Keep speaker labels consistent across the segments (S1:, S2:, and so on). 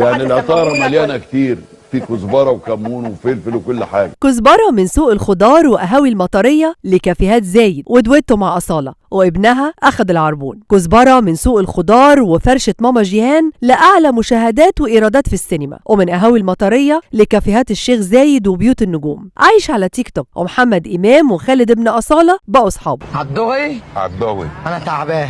S1: يعني العطاره مليانه كتير، في كزبره وكمون وفلفل وكل حاجه.
S2: كزبره من سوق الخضار وقهاوي المطريه لكافيهات زايد ودويتو مع اصاله وابنها اخد العربون. كزبره من سوق الخضار وفرشه ماما جيهان لاعلى مشاهدات وايرادات في السينما، ومن قهاوي المطريه لكافيهات الشيخ زايد وبيوت النجوم. عايش على تيك توك، ومحمد امام وخالد ابن اصاله بقوا اصحابه.
S3: عالدغري انا تعبان.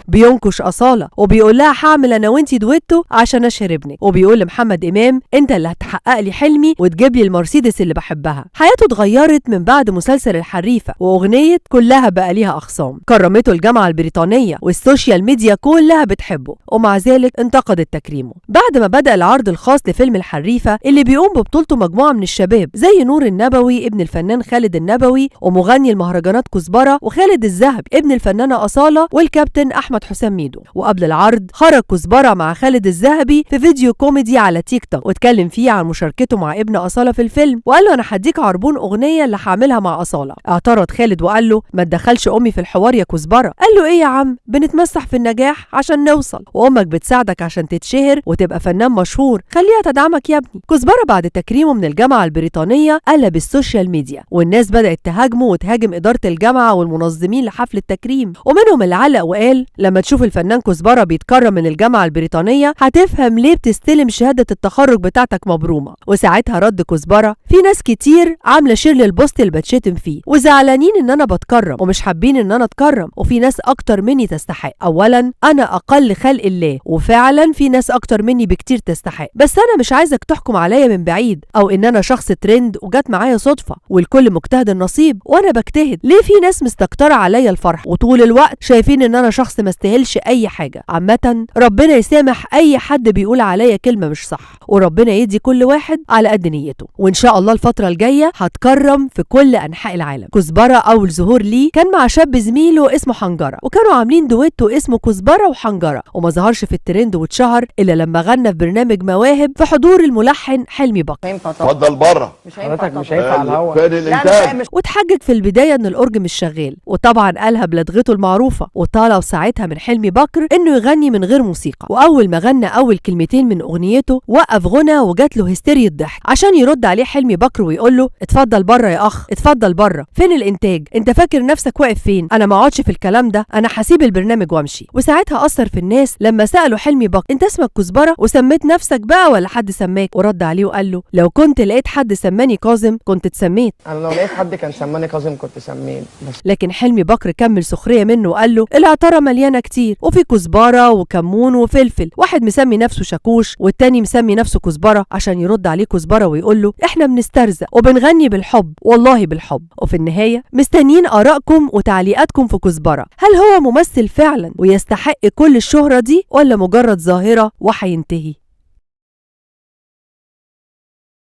S2: بينكش أصالة وبيقول لها هعمل أنا وإنتي دويتو عشان أشهر ابنك، وبيقول لمحمد إمام أنت اللي هتحقق لي حلمي وتجيب لي المرسيدس اللي بحبها. حياته اتغيرت من بعد مسلسل الحريفة وأغنية كلها بقى ليها أخصام. كرمته الجامعة البريطانية والسوشيال ميديا كلها بتحبه، ومع ذلك انتقدت تكريمه. بعد ما بدأ العرض الخاص لفيلم الحريفة اللي بيقوم ببطولته مجموعة من الشباب زي نور النبوي ابن الفنان خالد النبوي، ومغني المهرجانات كزبرة، وخالد الذهب ابن الفنانة أصالة، والكابتن أحمد حسام ميدو. وقبل العرض خرج كزبرة مع خالد الذهبي في فيديو كوميدي على تيك توك، واتكلم فيه عن مشاركته مع ابن أصالة في الفيلم، وقال له أنا هديك عربون أغنية اللي هعملها مع أصالة. اعترض خالد وقال له ما تدخلش أمي في الحوار يا كزبرة. قال له إيه يا عم، بنتمسح في النجاح عشان نوصل، وأمك بتساعدك عشان تتشهر وتبقى فنان مشهور، خليها تدعمك يا ابني. كزبرة بعد تكريمه من الجامعة البريطانية قلب السوشيال ميديا، والناس بدأت تهاجمه وتهاجم إدارة الجامعة والمنظمين لحفل التكريم، ومنهم اللي علق وقال لما تشوف الفنان كزبرة بيتكرم من الجامعة البريطانية هتفهم ليه بتستلم شهادة التخرج بتاعتك مبرومة. وساعتها رد كزبرة في ناس كتير عاملة شير للبوست اللي بتشتم فيه وزعلانين ان انا بتكرم ومش حابين ان انا اتكرم، وفي ناس اكتر مني تستحق. اولا انا اقل خلق الله، وفعلا في ناس اكتر مني بكتير تستحق، بس انا مش عايزك تحكم عليا من بعيد او ان انا شخص ترند وجات معايا صدفة، والكل مجتهد النصيب وانا بجتهد. ليه في ناس مستكترة عليا الفرح وطول الوقت شايفين ان انا شخص ما استاهلش اي حاجة؟ عامة ربنا يسامح اي حد بيقول عليا كلمة مش صح، وربنا يدي كل واحد على قد نيته، وان شاء الله الفترة الجاية هتكرم في كل انحاء العالم. كزبرة اول ظهور ليه كان مع شاب زميله اسمه حنجرة، وكانوا عاملين دويتو اسمه كزبرة وحنجرة، وما ظهرش في الترند واتشهر الا لما غنى في برنامج مواهب في حضور الملحن حلمي بكر.
S1: اتفضل بره،
S3: مش هينفع على الهوا.
S1: فين الانتاج؟
S2: واتحجج في البداية ان الأورج مش شغال، وطبعا قالها بلدغته المعروفة، وطلب ساعتها من حلمي بكر انه يغني من غير موسيقى. واول ما غنى اول كلمتين من اغنيته وقف غنى وجات له هستيريا ضحك عشان يرد عليه حلمي بكر ويقول له اتفضل بره يا اخ، اتفضل بره، فين الانتاج؟ انت فاكر نفسك واقف فين؟ انا ما اقعدش في الكلام ده، انا هسيب البرنامج وامشي. وساعتها اثر في الناس لما سالوا حلمي بكر انت اسمك كزبرة وسميت نفسك بقى ولا حد سماك؟ ورد عليه وقال له لو كنت لقيت حد سماني كاظم كنت اتسميت.
S3: انا لو لقيت حد كان سماني كاظم كنت سميت.
S2: لكن حلمي بكر كمل سخريه منه وقال له العطاره مليانه كتير، وفي كزبره وكمون وفلفل، واحد مسمي نفسه شاكوش والتاني مسمي نفسه كزبره، عشان يرد عليه كزبره ويقول له احنا بنسترزق وبنغني بالحب، والله بالحب. وفي النهايه مستنيين ارائكم وتعليقاتكم في كزبره، هل هو ممثل فعلا ويستحق كل الشهره دي ولا مجرد ظاهره وهينتهي؟